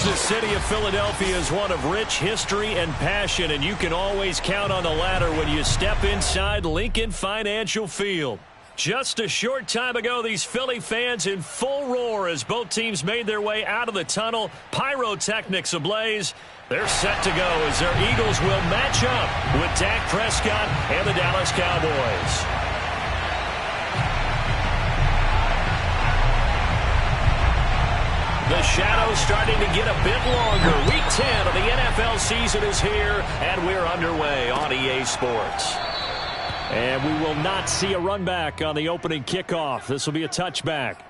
The city of Philadelphia is one of rich history and passion, and you can always count on the latter when you step inside Lincoln Financial Field. Just a short time ago, these Philly fans in full roar as both teams made their way out of the tunnel. Pyrotechnics ablaze. They're set to go as their Eagles will match up with Dak Prescott and the Dallas Cowboys. The shadow's starting to get a bit longer. Week 10 of the NFL season is here, and we're underway on EA Sports. And we will not see a run back on the opening kickoff. This will be a touchback.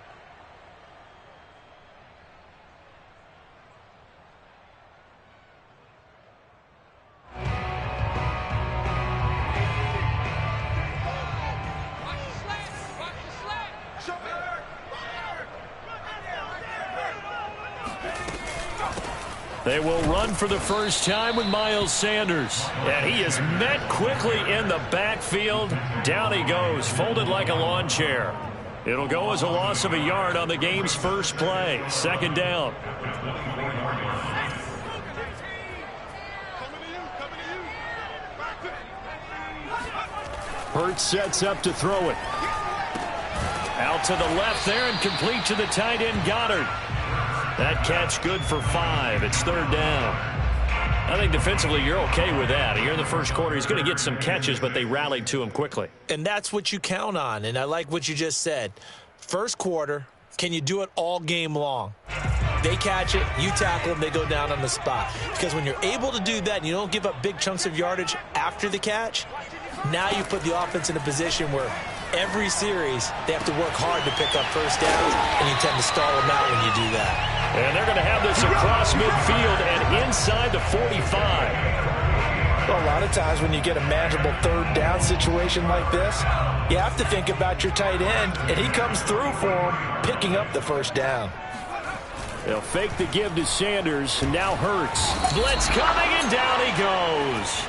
They will run for the first time with Miles Sanders. And he is met quickly in the backfield. Down he goes, folded like a lawn chair. It'll go as a loss of a yard on the game's first play. Second down. Hurts sets up to throw it. Out to the left there and complete to the tight end Goddard. That catch good for 5. It's third down. I think defensively you're okay with that. Here in the first quarter, he's going to get some catches, but they rallied to him quickly. And that's what you count on, and I like what you just said. First quarter, can you do it all game long? They catch it, you tackle them, they go down on the spot. Because when you're able to do that and you don't give up big chunks of yardage after the catch, now you put the offense in a position where every series they have to work hard to pick up first downs, and you tend to stall them out when you do that. And they're going to have this across midfield and inside the 45. Well, a lot of times when you get a manageable third down situation like this, you have to think about your tight end, and he comes through for him, picking up the first down. They'll fake the give to Sanders, and now Hurts. Blitz coming, and down he goes.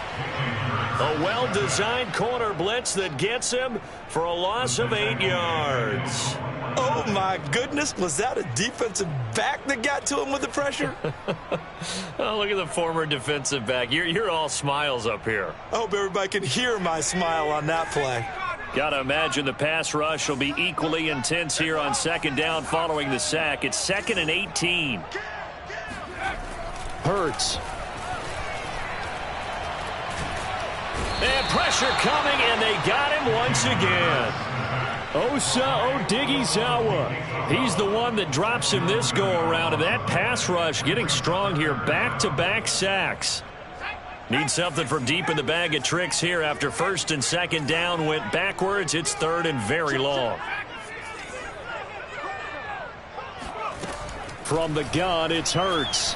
A well-designed corner blitz that gets him for a loss of 8 yards. Oh, my goodness. Was that a defensive back that got to him with the pressure? Oh, look at the former defensive back. You're all smiles up here. I hope everybody can hear my smile on that play. Got to imagine the pass rush will be equally intense here on second down following the sack. It's 2nd and 18. Hurts. And pressure coming, and they got him once again. Osa Odighizuwa. He's the one that drops him this go-around, and that pass rush getting strong here. Back-to-back sacks. Need something from deep in the bag of tricks here after first and second down went backwards. It's third and very long. From the gun, it's Hurts.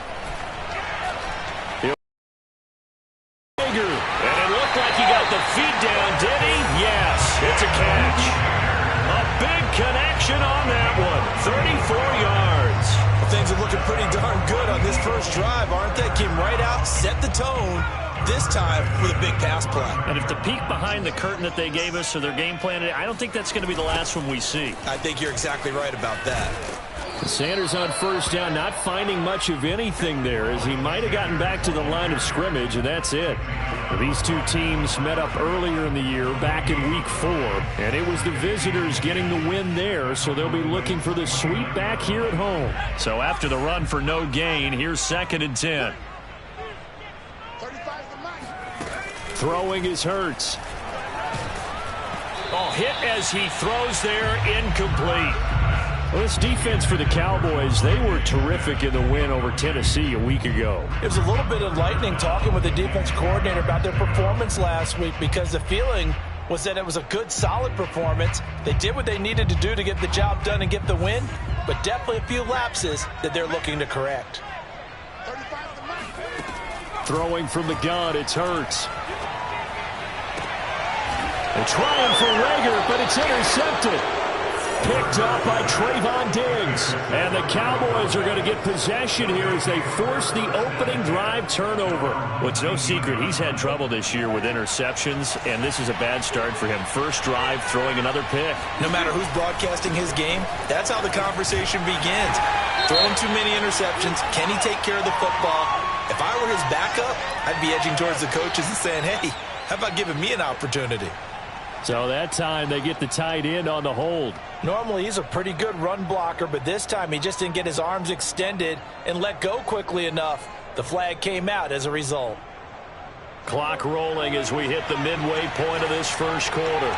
And it looked like he got the feet down, did he? Yes, it's a catch. A big connection on that one. 34 yards. Well, things are looking pretty darn good on this first drive, aren't they? Came right out, set the tone, this time with a big pass play. And if the peek behind the curtain that they gave us or their game plan, I don't think that's going to be the last one we see. I think you're exactly right about that. Sanders on first down, not finding much of anything there, as he might have gotten back to the line of scrimmage, and that's it. These two teams met up earlier in the year, back in Week 4, and it was the visitors getting the win there, so they'll be looking for the sweep back here at home. So after the run for no gain, here's 2nd and 10. Throwing is Hurts. Oh, hit as he throws there, incomplete. Well, this defense for the Cowboys, they were terrific in the win over Tennessee a week ago. It was a little bit enlightening talking with the defense coordinator about their performance last week, because the feeling was that it was a good, solid performance. They did what they needed to do to get the job done and get the win, but definitely a few lapses that they're looking to correct. Throwing from the gun, it's Hurts. They're trying for Rager, but it's intercepted. picked up by Trayvon Diggs. And the Cowboys are going to get possession here as they force the opening drive turnover. Well, it's no secret he's had trouble this year with interceptions, and this is a bad start for him. First drive, throwing another pick. No matter who's broadcasting his game, that's how the conversation begins. Throwing too many interceptions. Can he take care of the football? If I were his backup, I'd be edging towards the coaches and saying, hey, how about giving me an opportunity? So that time they get the tight end on the hold. Normally he's a pretty good run blocker, but this time he just didn't get his arms extended and let go quickly enough. The flag came out as a result. Clock rolling as we hit the midway point of this first quarter.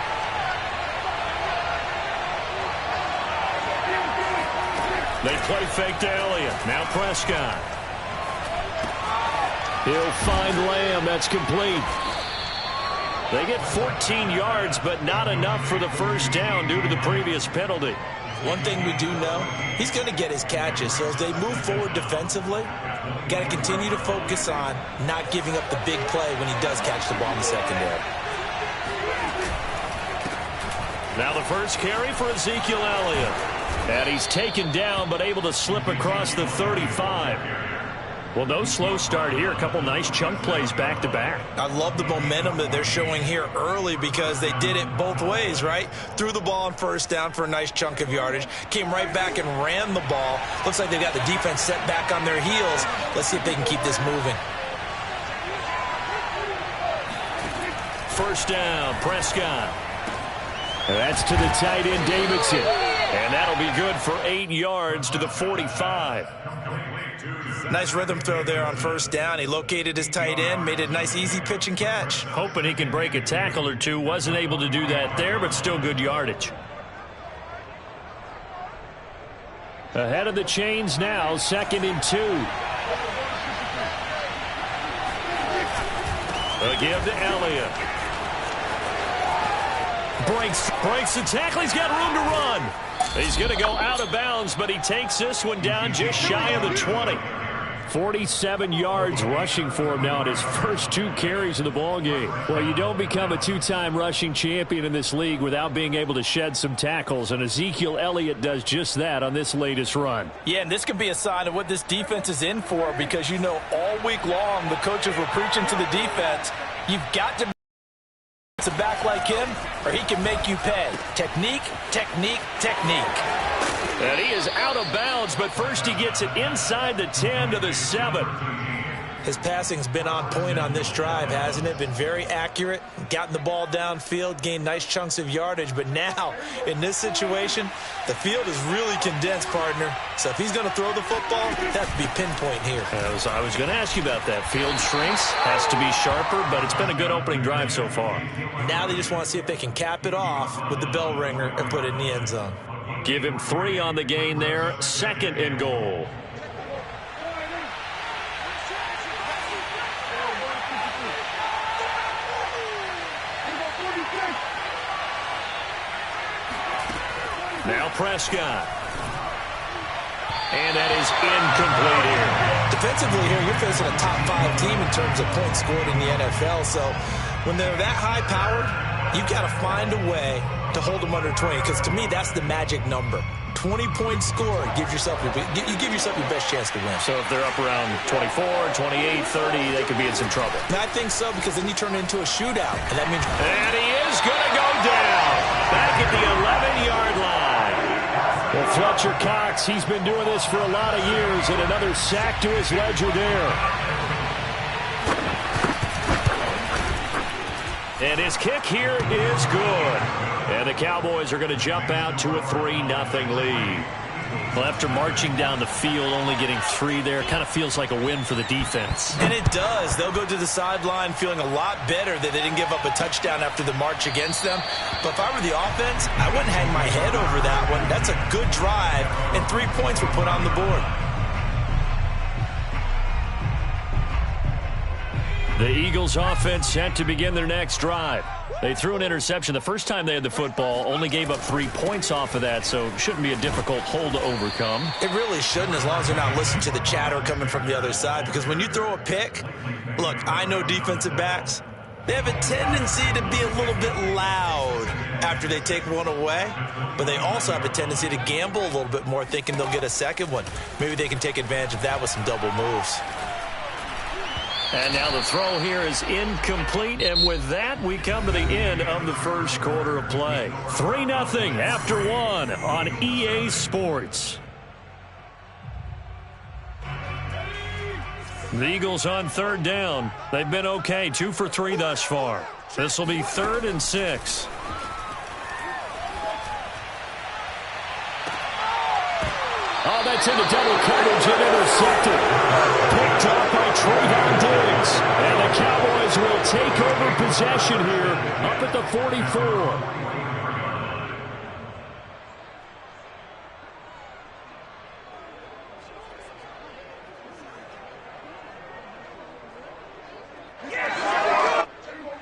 They play fake to Elliott. Now Prescott. He'll find Lamb. That's complete. They get 14 yards, but not enough for the first down due to the previous penalty. One thing we do know, he's going to get his catches. So as they move forward defensively, got to continue to focus on not giving up the big play when he does catch the ball in the secondary. Now the first carry for Ezekiel Elliott. And he's taken down, but able to slip across the 35. Well, no slow start here. A couple nice chunk plays back-to-back. I love the momentum that they're showing here early because they did it both ways, right? Threw the ball on first down for a nice chunk of yardage. Came right back and ran the ball. Looks like they've got the defense set back on their heels. Let's see if they can keep this moving. First down, Prescott. That's to the tight end, Davidson. And that'll be good for 8 yards to the 45. Nice rhythm throw there on first down. He located his tight end, made a nice easy pitch and catch. Hoping he can break a tackle or two. Wasn't able to do that there, but still good yardage. Ahead of the chains now, 2nd and 2. A give to Elliott. Breaks the tackle. He's got room to run. He's going to go out of bounds, but he takes this one down just shy of the 20. 47 yards rushing for him now in his first 2 carries of the ballgame. Well, you don't become a 2-time rushing champion in this league without being able to shed some tackles, and Ezekiel Elliott does just that on this latest run. Yeah, and this could be a sign of what this defense is in for because, you know, all week long the coaches were preaching to the defense, you've got to a back like him, or he can make you pay. Technique, technique, technique. And he is out of bounds, but first he gets it inside the 10 to the 7. His passing's been on point on this drive, hasn't it? Been very accurate, gotten the ball downfield, gained nice chunks of yardage, but now, in this situation, the field is really condensed, partner. So if he's going to throw the football, it has to be pinpoint here. I was going to ask you about that. Field shrinks, has to be sharper, but it's been a good opening drive so far. Now they just want to see if they can cap it off with the bell ringer and put it in the end zone. Give him 3 on the gain there, 2nd and goal. Now Prescott. And that is incomplete here. Defensively here, you're facing a top 5 team in terms of points scored in the NFL. So when they're that high-powered, you've got to find a way to hold them under 20. Because to me, that's the magic number. 20-point score gives yourself you give yourself your best chance to win. So if they're up around 24, 28, 30, they could be in some trouble. And I think so, because then you turn it into a shootout. And that means... And he is going to go down back at the 11-yard line. Well, Fletcher Cox, he's been doing this for a lot of years, and another sack to his ledger there. And his kick here is good. And the Cowboys are going to jump out to a 3-0 lead. Well, after marching down the field, only getting 3 there, kind of feels like a win for the defense. And it does. They'll go to the sideline feeling a lot better that they didn't give up a touchdown after the march against them. But if I were the offense, I wouldn't hang my head over that one. That's a good drive, and 3 points were put on the board. The Eagles offense set to begin their next drive. They threw an interception the first time they had the football, only gave up 3 points off of that, so it shouldn't be a difficult hole to overcome. It really shouldn't, as long as they're not listening to the chatter coming from the other side, because when you throw a pick, look, I know defensive backs, they have a tendency to be a little bit loud after they take one away, but they also have a tendency to gamble a little bit more, thinking they'll get a second one. Maybe they can take advantage of that with some double moves. And now the throw here is incomplete, and with that, we come to the end of the first quarter of play. 3-0 after one on EA Sports. The Eagles on third down. They've been okay, 2 for 3 thus far. This will be 3rd and 6. Oh, that's into double coverage and intercepted. Picked off by Trayvon Diggs. And the Cowboys will take over possession here up at the 44.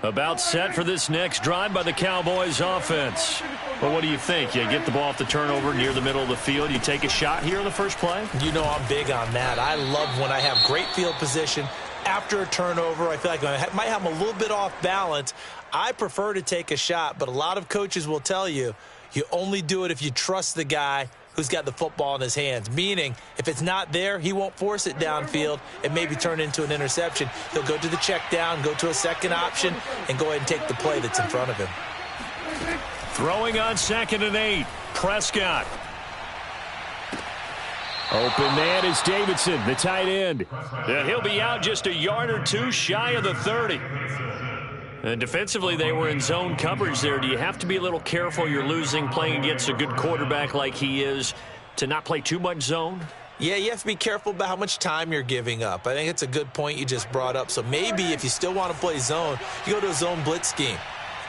About set for this next drive by the Cowboys offense. Well, what do you think? You get the ball off the turnover near the middle of the field. You take a shot here in the first play? You know I'm big on that. I love when I have great field position after a turnover. I feel like I might have them a little bit off balance. I prefer to take a shot, but a lot of coaches will tell you, you only do it if you trust the guy who's got the football in his hands. Meaning, if it's not there, he won't force it downfield and maybe turn into an interception. He'll go to the check down, go to a second option, and go ahead and take the play that's in front of him. Throwing on 2nd and 8. Prescott. Open man is Davidson, the tight end. And he'll be out just a yard or two shy of the 30. And defensively, they were in zone coverage there. Do you have to be a little careful? You're losing, playing against a good quarterback like he is, to not play too much zone? Yeah, you have to be careful about how much time you're giving up. I think it's a good point you just brought up. So maybe if you still want to play zone, you go to a zone blitz scheme.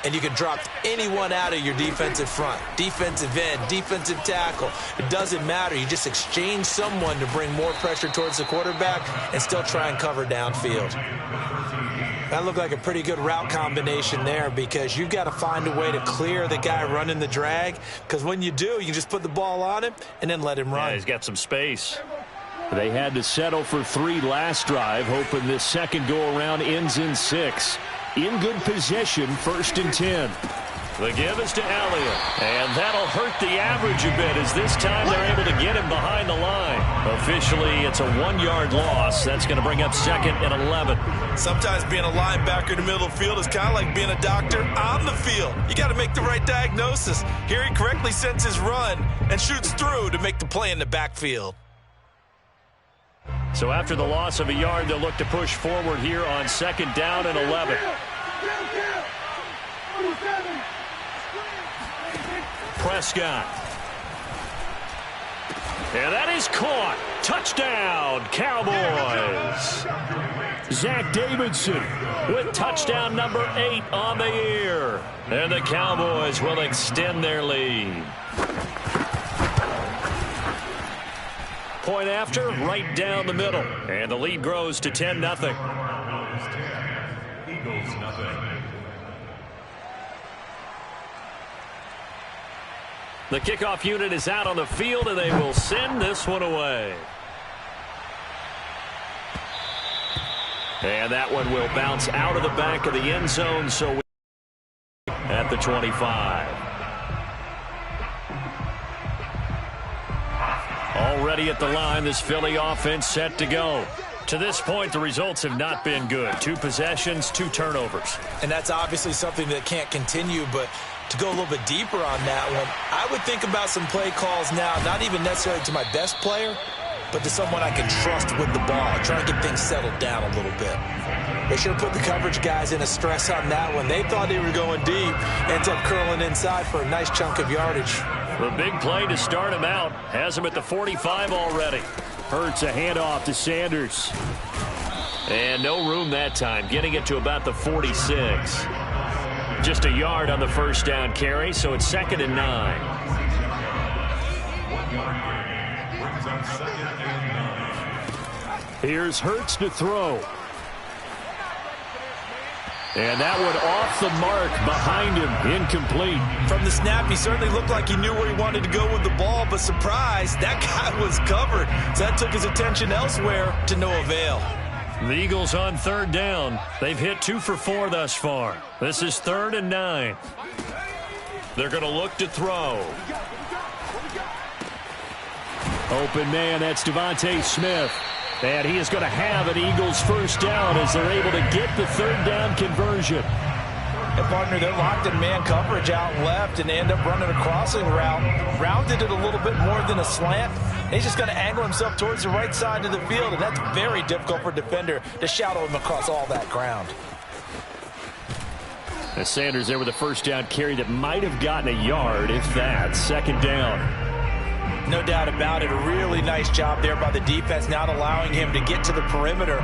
And you can drop anyone out of your defensive front, defensive end, defensive tackle. It doesn't matter. You just exchange someone to bring more pressure towards the quarterback and still try and cover downfield. That looked like a pretty good route combination there, because you've got to find a way to clear the guy running the drag, because when you do, you just put the ball on him and then let him run. Yeah, he's got some space. They had to settle for 3 last drive, hoping this second go-around ends in 6. In good possession, 1st and 10. The give is to Elliott, and that'll hurt the average a bit, as this time they're able to get him behind the line. Officially, it's a 1-yard loss. That's going to bring up 2nd and 11. Sometimes being a linebacker in the middle of the field is kind of like being a doctor on the field. You got to make the right diagnosis. Here he correctly sends his run and shoots through to make the play in the backfield. So after the loss of a yard, they'll look to push forward here on 2nd down and 11. Prescott. And that is caught. Touchdown, Cowboys. Zach Davidson with touchdown number 8 on the year. And the Cowboys will extend their lead. Point after, right down the middle. And the lead grows to 10-0. Eagles nothing. The kickoff unit is out on the field, and they will send this one away. And that one will bounce out of the back of the end zone, so we at the 25. Already at the line, this Philly offense set to go. To this point, the results have not been good. 2 possessions, 2 turnovers. And that's obviously something that can't continue, but to go a little bit deeper on that one, I would think about some play calls now, not even necessarily to my best player, but to someone I can trust with the ball, try and get things settled down a little bit. They sure put the coverage guys in a stress on that one. They thought they were going deep, ends up curling inside for a nice chunk of yardage. The big play to start him out. Has him at the 45 already. Hurts a handoff to Sanders. And no room that time, getting it to about the 46. Just a yard on the first down carry, so it's 2nd and 9. 1 yard gain brings up 2nd and 9. Here's Hurts to throw. And that one off the mark behind him, incomplete. From the snap, he certainly looked like he knew where he wanted to go with the ball, but surprise, that guy was covered. So that took his attention elsewhere to no avail. The Eagles on 3rd down. They've hit 2 for 4 thus far. This is 3rd and 9. They're going to look to throw. Open man, that's Devontae Smith. And he is going to have an Eagles first down as they're able to get the third down conversion. And partner, they're locked in man coverage out left, and they end up running a crossing route. Rounded it a little bit more than a slant. And he's just going to angle himself towards the right side of the field, and that's very difficult for a defender to shadow him across all that ground. And Sanders there with a first down carry that might have gotten a yard, if that. Second down. No doubt about it. A really nice job there by the defense, not allowing him to get to the perimeter.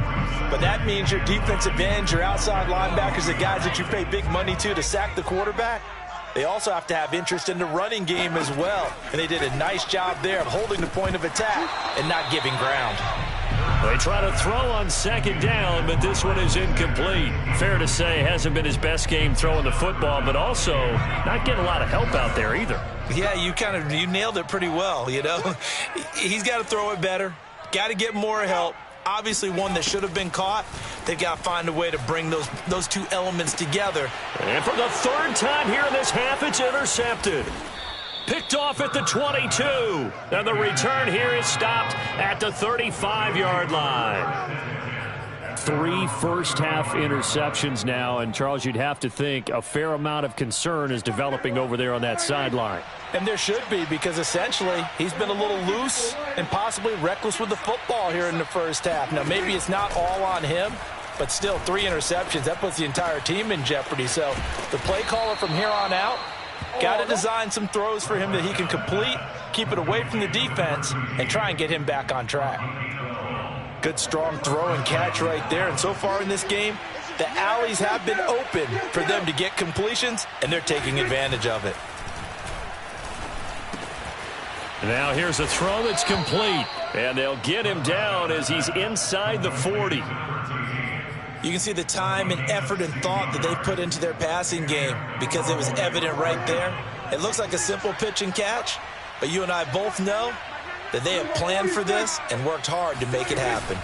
But that means your defensive ends, your outside linebackers, the guys that you pay big money to sack the quarterback, they also have to have interest in the running game as well. And they did a nice job there of holding the point of attack and not giving ground. They try to throw on second down, but this one is incomplete. Fair to say, hasn't been his best game throwing the football, but also not getting a lot of help out there either. Yeah, you nailed it pretty well, you know. He's got to throw it better, got to get more help. Obviously one that should have been caught. They've got to find a way to bring those two elements together. And for the third time here in this half, it's intercepted. Picked off at the 22. And the return here is stopped at the 35-yard line. 3 first-half interceptions now, and Charles, you'd have to think a fair amount of concern is developing over there on that sideline. And there should be, because essentially he's been a little loose and possibly reckless with the football here in the first half. Now, maybe it's not all on him, but still 3 interceptions. That puts the entire team in jeopardy. So the play caller from here on out got to design some throws for him that he can complete, keep it away from the defense, and try and get him back on track. Good, strong throw and catch right there. And so far in this game, the alleys have been open for them to get completions, and they're taking advantage of it. Now here's a throw that's complete, and they'll get him down as he's inside the 40. You can see the time and effort and thought that they put into their passing game because it was evident right there. It looks like a simple pitch and catch, but you and I both know that they have planned for this and worked hard to make it happen.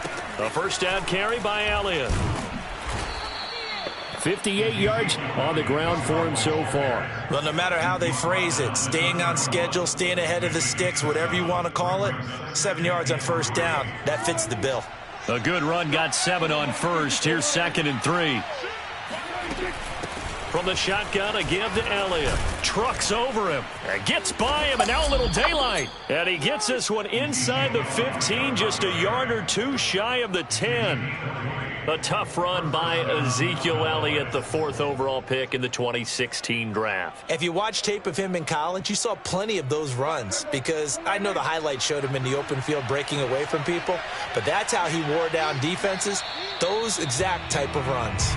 A first down carry by Elliott. 58 yards on the ground for him so far. Well, no matter how they phrase it, staying on schedule, staying ahead of the sticks, whatever you want to call it, 7 yards on first down, that fits the bill. A good run, got 7 on first. Here's 2nd and 3. From the shotgun, a give to Elliott. Trucks over him. Gets by him, and now a little daylight. And he gets this one inside the 15, just a yard or two shy of the 10. A tough run by Ezekiel Elliott, the 4th overall pick in the 2016 draft. If you watch tape of him in college, you saw plenty of those runs because I know the highlights showed him in the open field breaking away from people, but that's how he wore down defenses, those exact type of runs.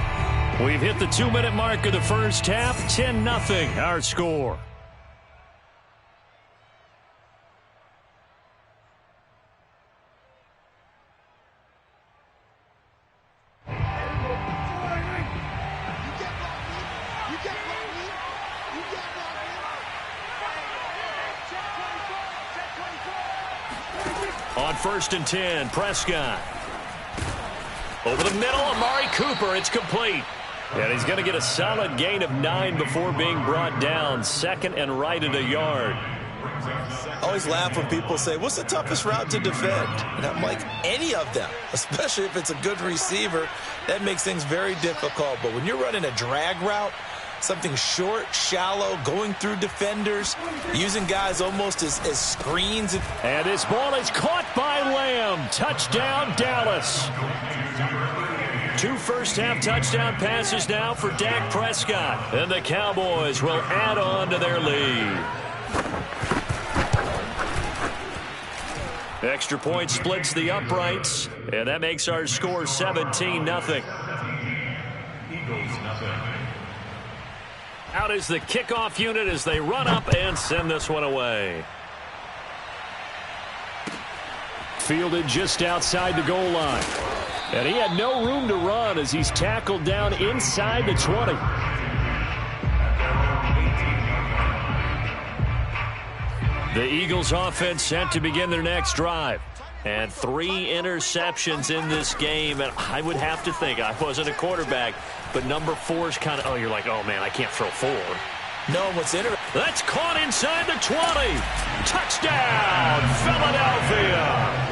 We've hit the 2-minute mark of the first half, 10-0 our score. On 1st and 10, Prescott. Over the middle, Amari Cooper, it's complete. And he's going to get a solid gain of 9 before being brought down. 2nd and right at a yard. I always laugh when people say, what's the toughest route to defend? And I'm like, any of them, especially if it's a good receiver. That makes things very difficult. But when you're running a drag route, something short, shallow, going through defenders, using guys almost as screens. And this ball is caught by Lamb. Touchdown, Dallas. 2 first-half touchdown passes now for Dak Prescott. And the Cowboys will add on to their lead. Extra point splits the uprights, and that makes our score 17-0. Eagles, nothing. Out is the kickoff unit as they run up and send this one away. Fielded just outside the goal line. And he had no room to run as he's tackled down inside the 20. The Eagles offense set to begin their next drive. And 3 interceptions in this game. And I would have to think, I wasn't a quarterback, but number 4 is kind of, you're like, oh, man, I can't throw 4. No, what's interesting. That's caught inside the 20. Touchdown, Philadelphia.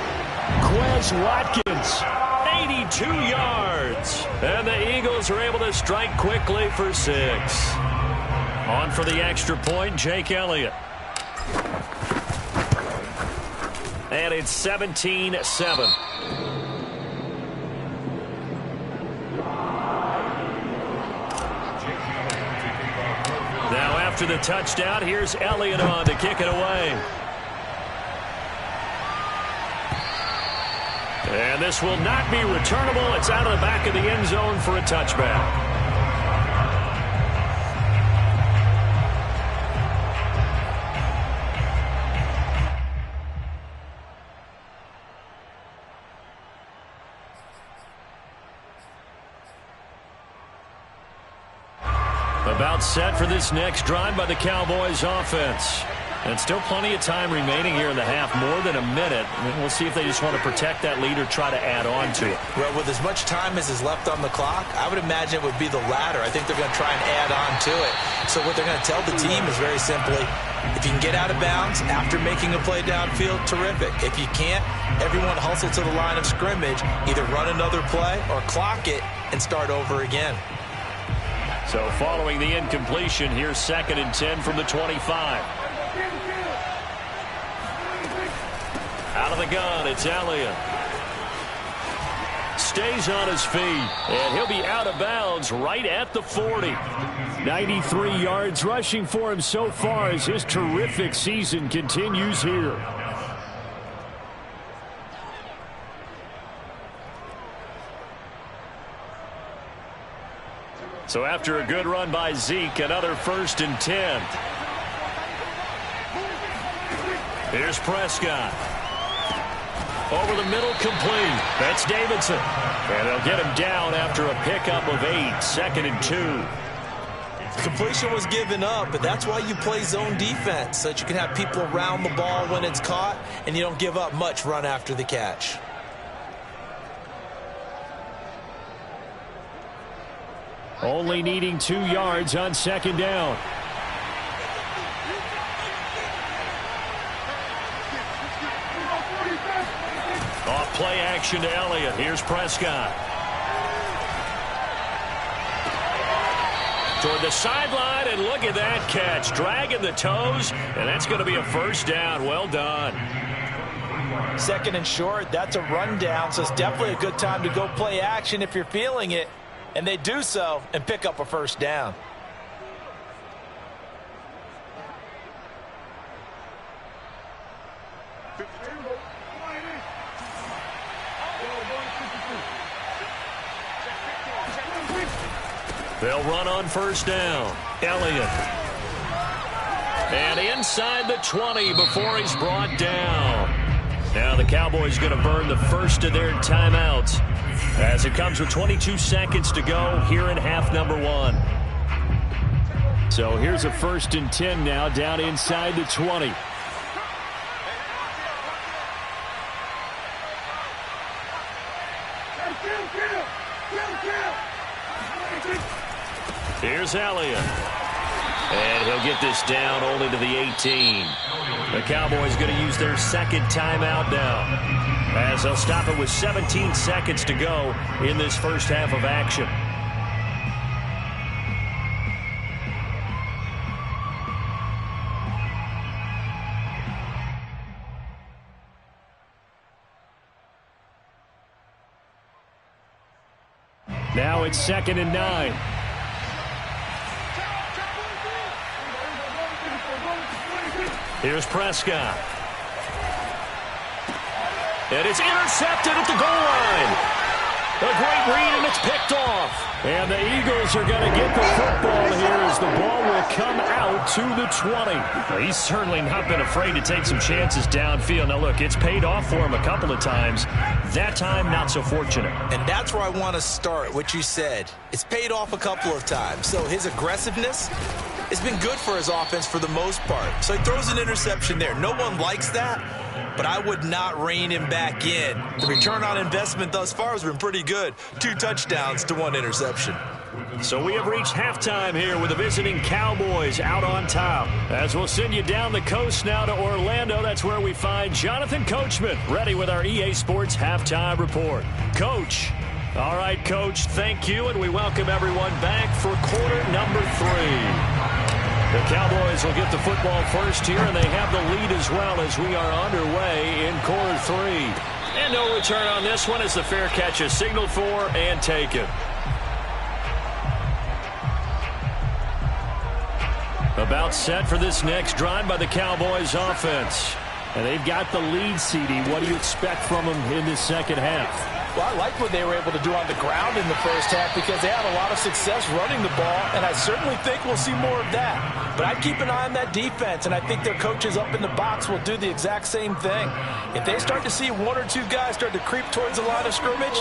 Quez Watkins, 82 yards. And the Eagles are able to strike quickly for 6. On for the extra point, Jake Elliott. And it's 17-7. Now after the touchdown, here's Elliott on to kick it away. And this will not be returnable. It's out of the back of the end zone for a touchback. About set for this next drive by the Cowboys offense. And still plenty of time remaining here in the half, more than a minute. We'll see if they just want to protect that lead or try to add on to it. Well, with as much time as is left on the clock, I would imagine it would be the latter. I think they're going to try and add on to it. So what they're going to tell the team is very simply, if you can get out of bounds after making a play downfield, terrific. If you can't, everyone hustle to the line of scrimmage, either run another play or clock it and start over again. So following the incompletion, here's 2nd and 10 from the 25. Out of the gun, it's Elliott. Stays on his feet, and he'll be out of bounds right at the 40. 93 yards rushing for him so far as his terrific season continues here. So after a good run by Zeke, another 1st and 10. Here's Prescott. Over the middle, complete. That's Davidson. And they'll get him down after a pickup of 8. 2nd and 2. Completion was given up, but that's why you play zone defense, so that you can have people around the ball when it's caught, and you don't give up much run after the catch. Only needing 2 yards on 2nd down. Off play action to Elliott. Here's Prescott. Toward the sideline, and look at that catch. Dragging the toes, and that's going to be a 1st down. Well done. 2nd and short, that's a rundown, so it's definitely a good time to go play action if you're feeling it. And they do so and pick up a 1st down. They'll run on 1st down. Elliott. And inside the 20 before he's brought down. Now the Cowboys going to burn the first of their timeouts, as it comes with 22 seconds to go here in half number 1. So here's a 1st and 10 now, down inside the 20. Here's Elliott. And he'll get this down only to the 18. The Cowboys going to use their 2nd timeout now, as they'll stop it with 17 seconds to go in this first half of action. Now it's 2nd and 9. Here's Prescott. And it's intercepted at the goal line. A great read, and it's picked off. And the Eagles are going to get the football here as the ball will come out to the 20. Well, he's certainly not been afraid to take some chances downfield. Now, look, it's paid off for him a couple of times. That time, not so fortunate. And that's where I want to start, what you said. It's paid off a couple of times. So his aggressiveness has been good for his offense for the most part. So he throws an interception there. No one likes that, but I would not rein him back in. The return on investment thus far has been pretty good. 2 touchdowns to 1 interception. So we have reached halftime here with the visiting Cowboys out on top. As we'll send you down the coast now to Orlando, that's where we find Jonathan Coachman, ready with our EA Sports Halftime Report. Coach. All right, Coach, thank you, and we welcome everyone back for quarter number 3. The Cowboys will get the football first here, and they have the lead as well as we are underway in quarter 3. And no return on this one as the fair catch is signaled for and taken. About set for this next drive by the Cowboys offense. And they've got the lead, CD. What do you expect from them in this second half? Well, I like what they were able to do on the ground in the first half because they had a lot of success running the ball, and I certainly think we'll see more of that. But I'd keep an eye on that defense, and I think their coaches up in the box will do the exact same thing. If they start to see 1 or 2 guys start to creep towards the line of scrimmage,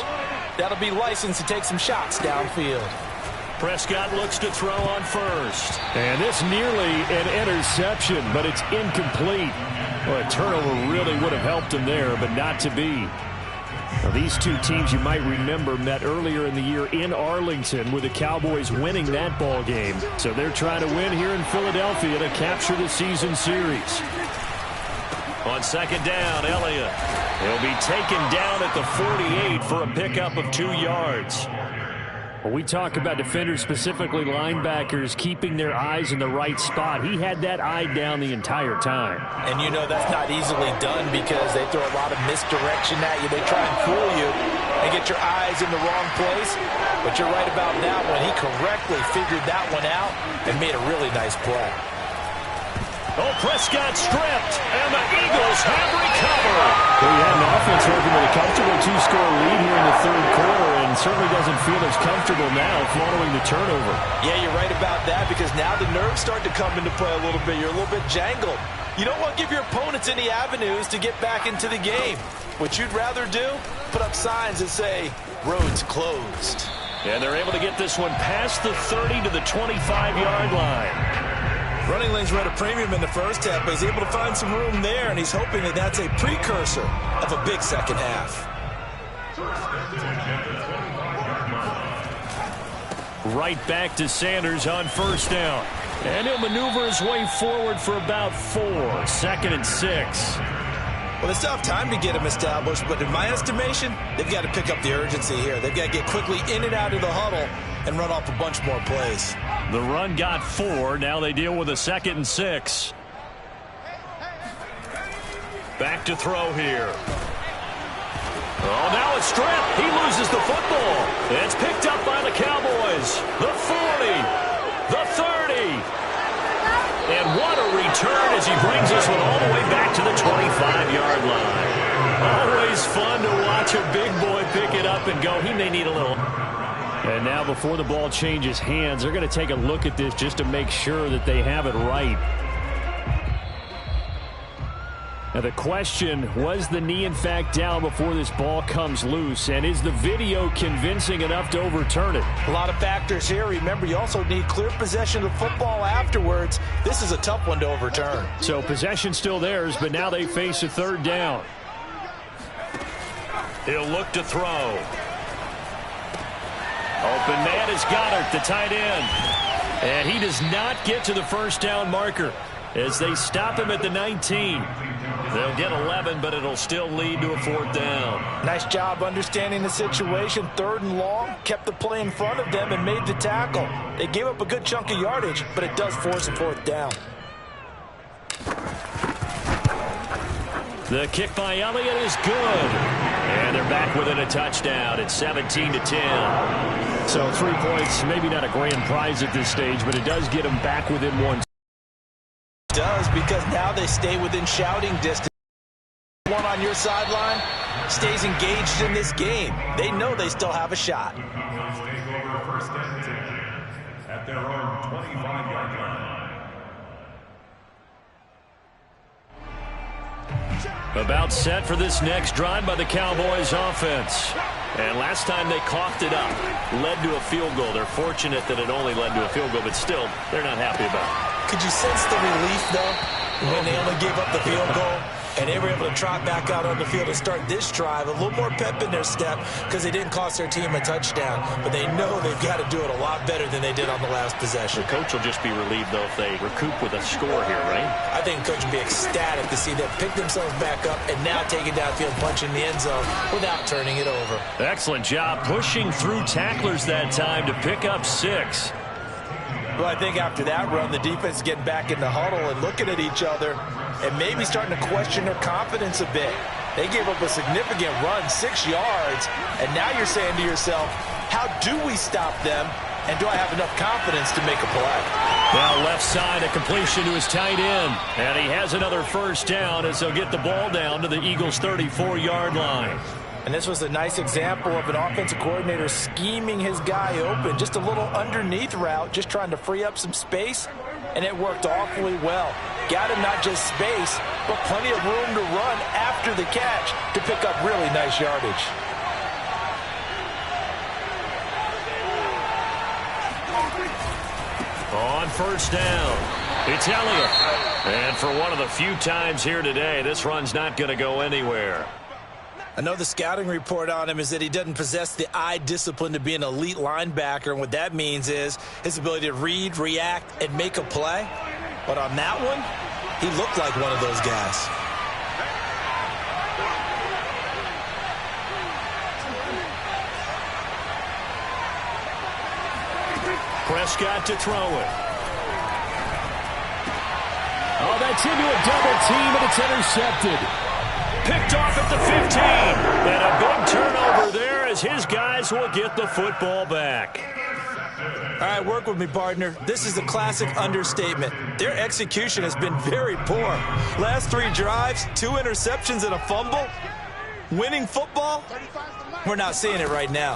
that'll be license to take some shots downfield. Prescott looks to throw on first. And this nearly an interception, but it's incomplete. Well, a turnover really would have helped him there, but not to be. Now, these two teams, you might remember, met earlier in the year in Arlington with the Cowboys winning that ball game. So they're trying to win here in Philadelphia to capture the season series. On second down, Elliott. He'll be taken down at the 48 for a pickup of 2 yards. Well, we talk about defenders, specifically linebackers, keeping their eyes in the right spot. He had that eye down the entire time. And you know that's not easily done because they throw a lot of misdirection at you. They try and fool you and get your eyes in the wrong place. But you're right about that one. He correctly figured that one out and made a really nice play. Oh, Prescott stripped, and the Eagles have recovered. Well, you had an offense working with a comfortable 2-score lead here in the third quarter, and certainly doesn't feel as comfortable now following the turnover. Yeah, you're right about that because now the nerves start to come into play a little bit. You're a little bit jangled. You don't want to give your opponents any avenues to get back into the game. What you'd rather do, put up signs that say, roads closed. And they're able to get this one past the 30 to the 25-yard line. Running lanes were at a premium in the first half, but he's able to find some room there, and he's hoping that that's a precursor of a big second half. Right back to Sanders on first down. And he'll maneuver his way forward for about 4. Second and 6. Well, they still have time to get him established, but in my estimation, they've got to pick up the urgency here. They've got to get quickly in and out of the huddle and run off a bunch more plays. The run got 4. Now they deal with a 2nd and 6. Back to throw here. Oh, now a strip. He loses the football. It's picked up by the Cowboys. The 40. The 30. And what a return as he brings this one all the way back to the 25-yard line. Always fun to watch a big boy pick it up and go. He may need a little. And now before the ball changes hands, they're going to take a look at this just to make sure that they have it right. Now the question, was the knee in fact down before this ball comes loose? And is the video convincing enough to overturn it? A lot of factors here. Remember, you also need clear possession of football afterwards. This is a tough one to overturn. So possession still theirs, but now they face a 3rd down. He'll look to throw. Open man is Goddard, the tight end. And he does not get to the first down marker as they stop him at the 19. They'll get 11, but it'll still lead to a 4th down. Nice job understanding the situation. 3rd and long, kept the play in front of them and made the tackle. They gave up a good chunk of yardage, but it does force a 4th down. The kick by Elliott is good. And they're back within a touchdown. It's 17-10. So 3 points, maybe not a grand prize at this stage, but it does get them back within 1. Does because now they stay within shouting distance. One on your sideline stays engaged in this game. They know they still have a shot. First and 10 at their own 25-yard line. About set for this next drive by the Cowboys offense. And last time they coughed it up, led to a field goal. They're fortunate that it only led to a field goal, but still, they're not happy about it. Could you sense the relief, though, when they only gave up the field goal? And they were able to trot back out on the field and start this drive. A little more pep in their step because they didn't cost their team a touchdown. But they know they've got to do it a lot better than they did on the last possession. The coach will just be relieved, though, if they recoup with a score here, right? I think the coach will be ecstatic to see them pick themselves back up and now take it downfield, punch in the end zone without turning it over. Excellent job pushing through tacklers that time to pick up 6. Well, I think after that run, the defense is getting back in the huddle and looking at each other and maybe starting to question their confidence a bit. They gave up a significant run, 6 yards, and now you're saying to yourself, how do we stop them, and do I have enough confidence to make a play? Now left side, a completion to his tight end, and he has another first down as he'll get the ball down to the Eagles' 34-yard line. And this was a nice example of an offensive coordinator scheming his guy open. Just a little underneath route, just trying to free up some space, and it worked awfully well. Got him not just space, but plenty of room to run after the catch to pick up really nice yardage. On first down, it's Elliott. And for one of the few times here today, this run's not going to go anywhere. I know the scouting report on him is that he doesn't possess the eye discipline to be an elite linebacker, and what that means is his ability to read, react, and make a play. But on that one, he looked like one of those guys. Prescott to throw it. Oh, that's into a double team, and it's intercepted. Picked off at the 15. And a big turnover there as his guys will get the football back. All right, work with me, partner. This is a classic understatement. Their execution has been very poor. Last 3 drives, 2 interceptions and a fumble. Winning football? We're not seeing it right now.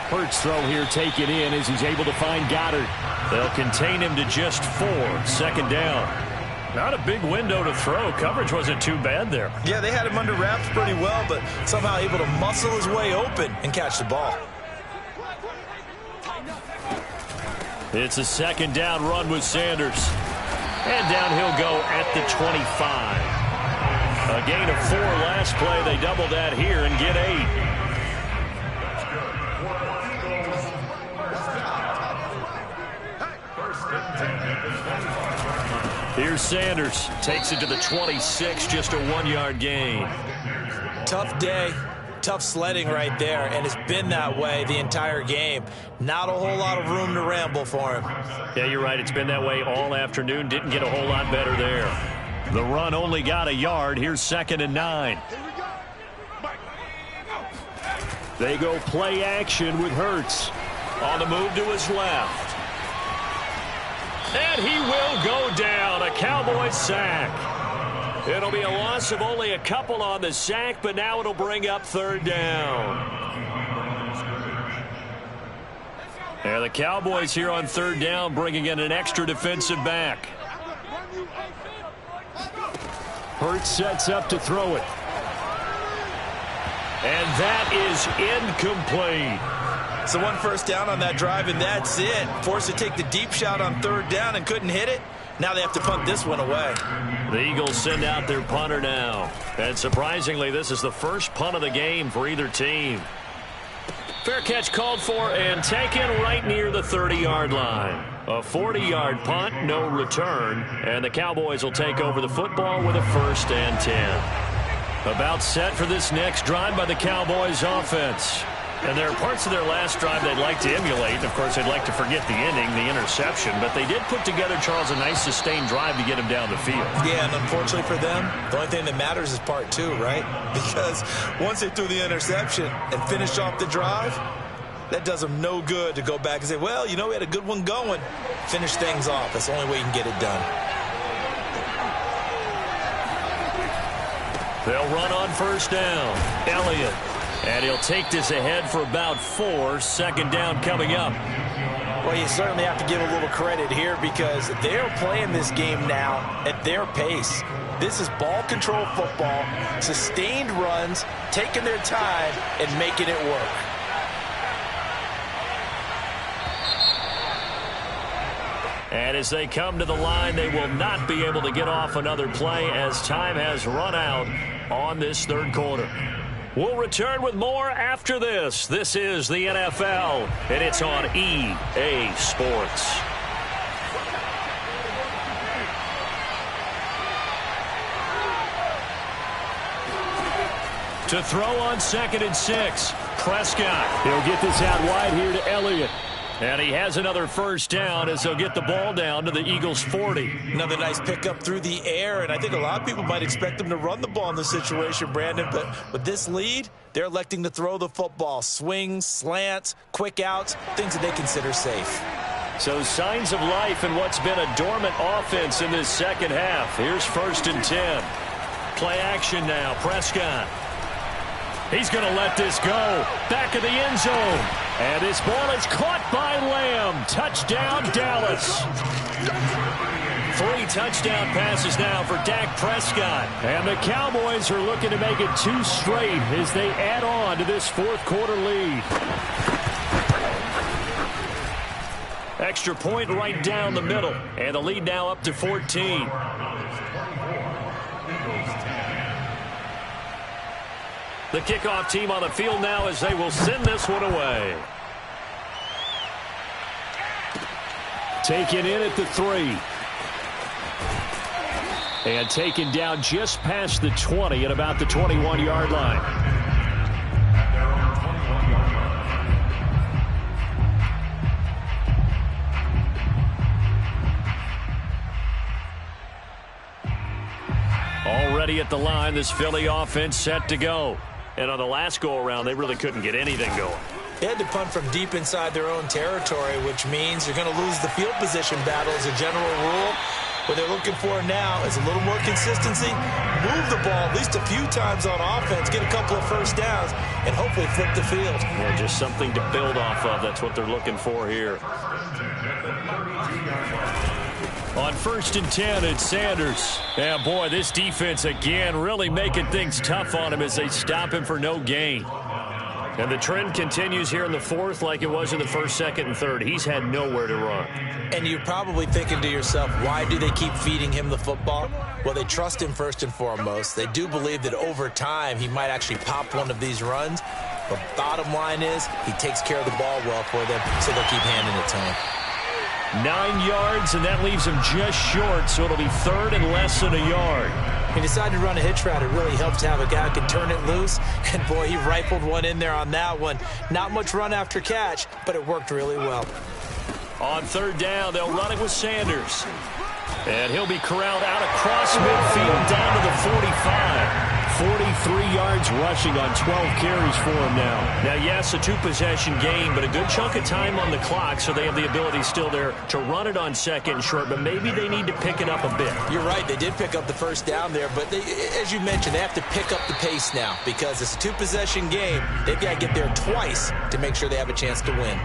Hurts throw here taken in as he's able to find Goddard. They'll contain him to just 4. Second down. Not a big window to throw. Coverage wasn't too bad there. Yeah, they had him under wraps pretty well, but somehow able to muscle his way open and catch the ball. It's a second down run with Sanders. And down he'll go at the 25. A gain of 4 last play. They double that here and get 8. Here's Sanders. Takes it to the 26, just a 1-yard gain. Tough day, tough sledding right there, and it's been that way the entire game. Not a whole lot of room to ramble for him. Yeah, you're right. It's been that way all afternoon. Didn't get a whole lot better there. The run only got a yard. Here's 2nd and 9. They go play action with Hurts. On the move to his left. And he will go down. A Cowboys sack. It'll be a loss of only a couple on the sack, but now it'll bring up 3rd down. And the Cowboys here on 3rd down bringing in an extra defensive back. Hurts sets up to throw it. And that is incomplete. So 1 first down on that drive, and that's it. Forced to take the deep shot on 3rd down and couldn't hit it. Now they have to punt this one away. The Eagles send out their punter now. And surprisingly, this is the first punt of the game for either team. Fair catch called for and taken right near the 30-yard line. A 40-yard punt, no return. And the Cowboys will take over the football with a 1st and 10. About set for this next drive by the Cowboys offense. And there are parts of their last drive they'd like to emulate. Of course, they'd like to forget the ending, the interception. But they did put together, Charles, a nice sustained drive to get him down the field. Yeah, and unfortunately for them, the only thing that matters is part 2, right? Because once they threw the interception and finished off the drive, that does them no good to go back and say, well, you know, we had a good one going. Finish things off. That's the only way you can get it done. They'll run on first down. Elliott. And he'll take this ahead for about 4. 2nd down coming up. Well, you certainly have to give a little credit here because they're playing this game now at their pace. This is ball control football, sustained runs, taking their time and making it work. And as they come to the line, they will not be able to get off another play as time has run out on this third quarter. We'll return with more after this. This is the NFL, and it's on EA Sports. To throw on 2nd and 6, Prescott. He'll get this out wide here to Elliott. And he has another first down as they'll get the ball down to the Eagles' 40. Another nice pickup through the air, and I think a lot of people might expect them to run the ball in this situation, Brandon, but with this lead, they're electing to throw the football. Swings, slants, quick outs, things that they consider safe. So signs of life in what's been a dormant offense in this second half. Here's 1st and 10. Play action now, Prescott. He's going to let this go. Back of the end zone. And this ball is caught by Lamb. Touchdown, Dallas. 3 touchdown passes now for Dak Prescott. And the Cowboys are looking to make it 2 straight as they add on to this fourth quarter lead. Extra point right down the middle. And the lead now up to 14. The kickoff team on the field now as they will send this one away. Taken in at the 3. And taken down just past the 20 at about the 21-yard line. Already at the line, this Philly offense set to go. And on the last go-around, they really couldn't get anything going. They had to punt from deep inside their own territory, which means you're going to lose the field position battle as a general rule. What they're looking for now is a little more consistency, move the ball at least a few times on offense, get a couple of first downs, and hopefully flip the field. Yeah, just something to build off of. That's what they're looking for here. On 1st and 10, it's Sanders. Yeah, boy, this defense again really making things tough on him as they stop him for no gain. And the trend continues here in the fourth like it was in the 1st, 2nd, and 3rd. He's had nowhere to run. And you're probably thinking to yourself, why do they keep feeding him the football? Well, they trust him first and foremost. They do believe that over time he might actually pop one of these runs. But bottom line is he takes care of the ball well for them, so they'll keep handing it to him. 9 yards, and that leaves him just short, so it'll be 3rd and less than a yard. He decided to run a hitch route. It really helps to have a guy who can turn it loose. And, boy, he rifled one in there on that one. Not much run after catch, but it worked really well. On 3rd down, they'll run it with Sanders. And he'll be corralled out across midfield down to the 45. 43 yards rushing on 12 carries for him now. Now, yes, a 2-possession game, but a good chunk of time on the clock, so they have the ability still there to run it on 2nd and short, but maybe they need to pick it up a bit. You're right. They did pick up the first down there, but they, as you mentioned, they have to pick up the pace now because it's a 2-possession game. They've got to get there twice to make sure they have a chance to win.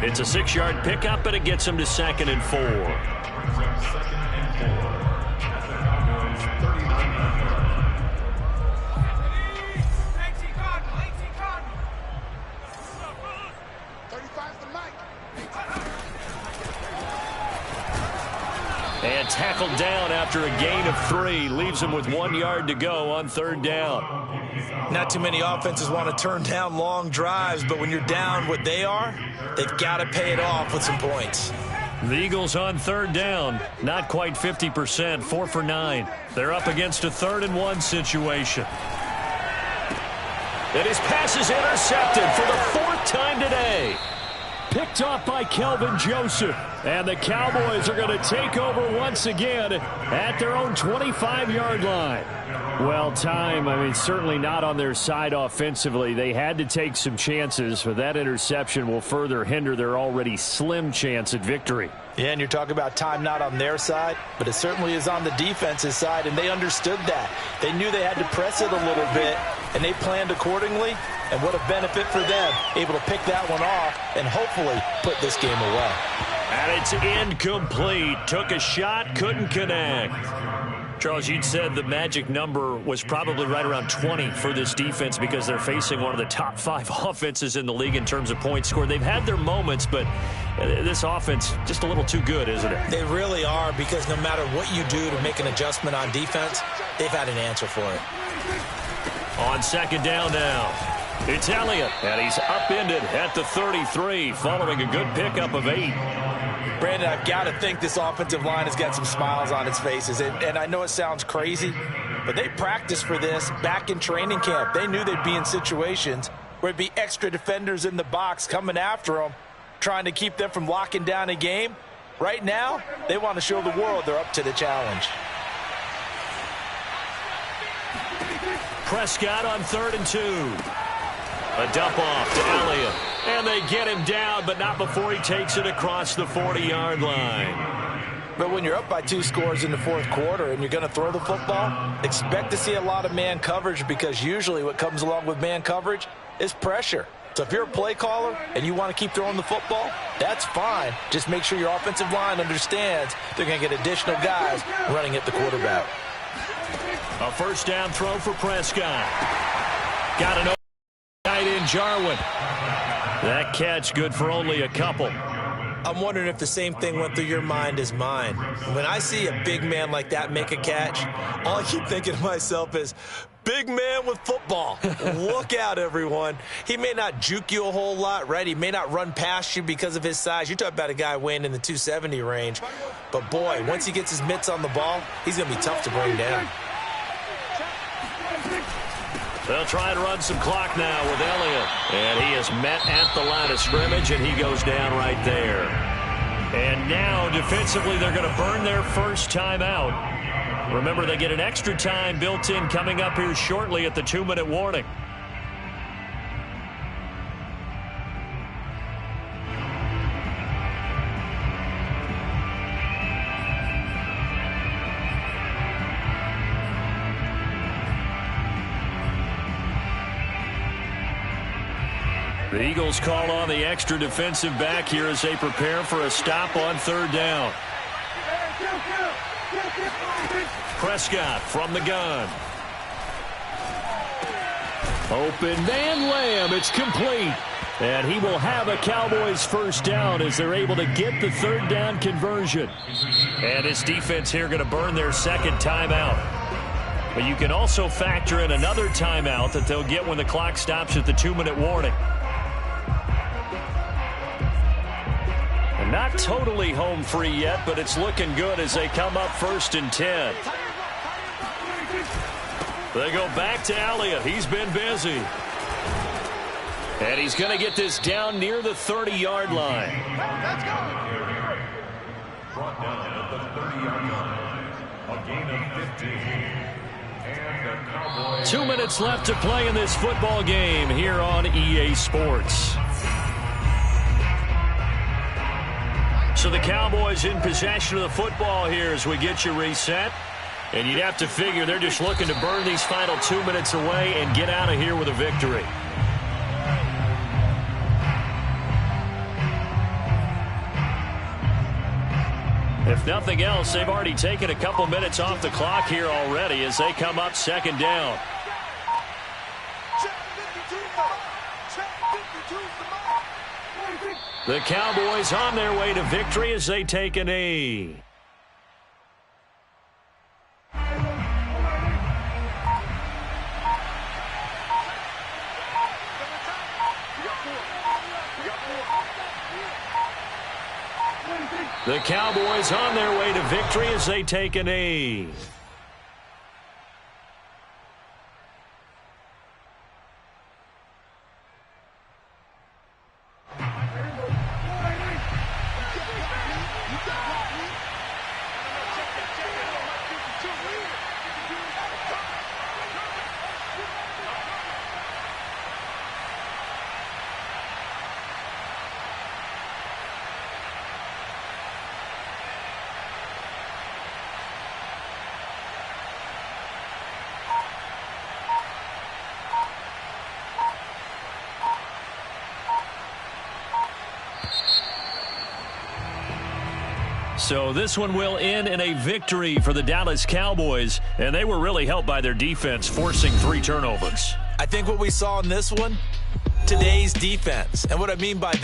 It's a 6-yard pickup, and it gets them to 2nd and 4. 2nd and 4. And tackled down after a gain of 3. Leaves him with 1 yard to go on 3rd down. Not too many offenses want to turn down long drives, but when you're down what they are, they've got to pay it off with some points. The Eagles on 3rd down, not quite 50%, 4 for 9. They're up against a 3rd and 1 situation. And his pass is intercepted for the 4th time today. Picked off by Kelvin Joseph. And the Cowboys are going to take over once again at their own 25-yard line. Well, time, certainly not on their side offensively. They had to take some chances, but that interception will further hinder their already slim chance at victory. Yeah, and you're talking about time not on their side, but it certainly is on the defense's side, and they understood that. They knew they had to press it a little bit, and they planned accordingly, and what a benefit for them, able to pick that one off and hopefully put this game away. And it's incomplete. Took a shot, couldn't connect. Charles, you'd said the magic number was probably right around 20 for this defense because they're facing one of the top 5 offenses in the league in terms of points scored. They've had their moments, but this offense just a little too good, isn't it? They really are, because no matter what you do to make an adjustment on defense, they've had an answer for it. On second down now, it's Elliott, and he's upended at the 33 following a good pickup of 8. Brandon, I've got to think this offensive line has got some smiles on its faces. And I know it sounds crazy, but they practiced for this back in training camp. They knew they'd be in situations where it'd be extra defenders in the box coming after them, trying to keep them from locking down a game. Right now, they want to show the world they're up to the challenge. Prescott on 3rd and 2. A dump off to Elliott. And they get him down, but not before he takes it across the 40-yard line. But when you're up by 2 scores in the 4th quarter and you're going to throw the football, expect to see a lot of man coverage, because usually what comes along with man coverage is pressure. So if you're a play caller and you want to keep throwing the football, that's fine. Just make sure your offensive line understands they're going to get additional guys running at the quarterback. A first down throw for Prescott. Got an open tight end, Jarwin. That catch good for only a couple. I'm wondering if the same thing went through your mind as mine. When I see a big man like that make a catch, all I keep thinking to myself is, big man with football. Look out, everyone. He may not juke you a whole lot, right? He may not run past you because of his size. You're talking about a guy weighing in the 270 range. But, boy, once he gets his mitts on the ball, he's going to be tough to bring down. They'll try and run some clock now with Elliott. And he is met at the line of scrimmage, and he goes down right there. And now, defensively, they're going to burn their first timeout. Remember, they get an extra time built in coming up here shortly at the 2-minute warning. The Eagles call on the extra defensive back here as they prepare for a stop on 3rd down. Prescott from the gun. Open man, Lamb. It's complete. And he will have a Cowboys first down as they're able to get the 3rd down conversion. And this defense here going to burn their second timeout. But you can also factor in another timeout that they'll get when the clock stops at the 2-minute warning. Not totally home free yet, but it's looking good as they come up 1st and 10. They go back to Elliott. He's been busy. And he's going to get this down near the 30-yard line. Brought down at the 30-yard line. A gain of 15. And the Cowboys. 2 minutes left to play in this football game here on EA Sports. So the Cowboys in possession of the football here as we get you reset. And you'd have to figure they're just looking to burn these final 2 minutes away and get out of here with a victory. If nothing else, they've already taken a couple minutes off the clock here already as they come up 2nd down. The Cowboys on their way to victory as they take a knee. The Cowboys on their way to victory as they take a knee. So this one will end in a victory for the Dallas Cowboys, and they were really helped by their defense forcing 3 turnovers. I think what we saw in this one, today's defense. And what I mean by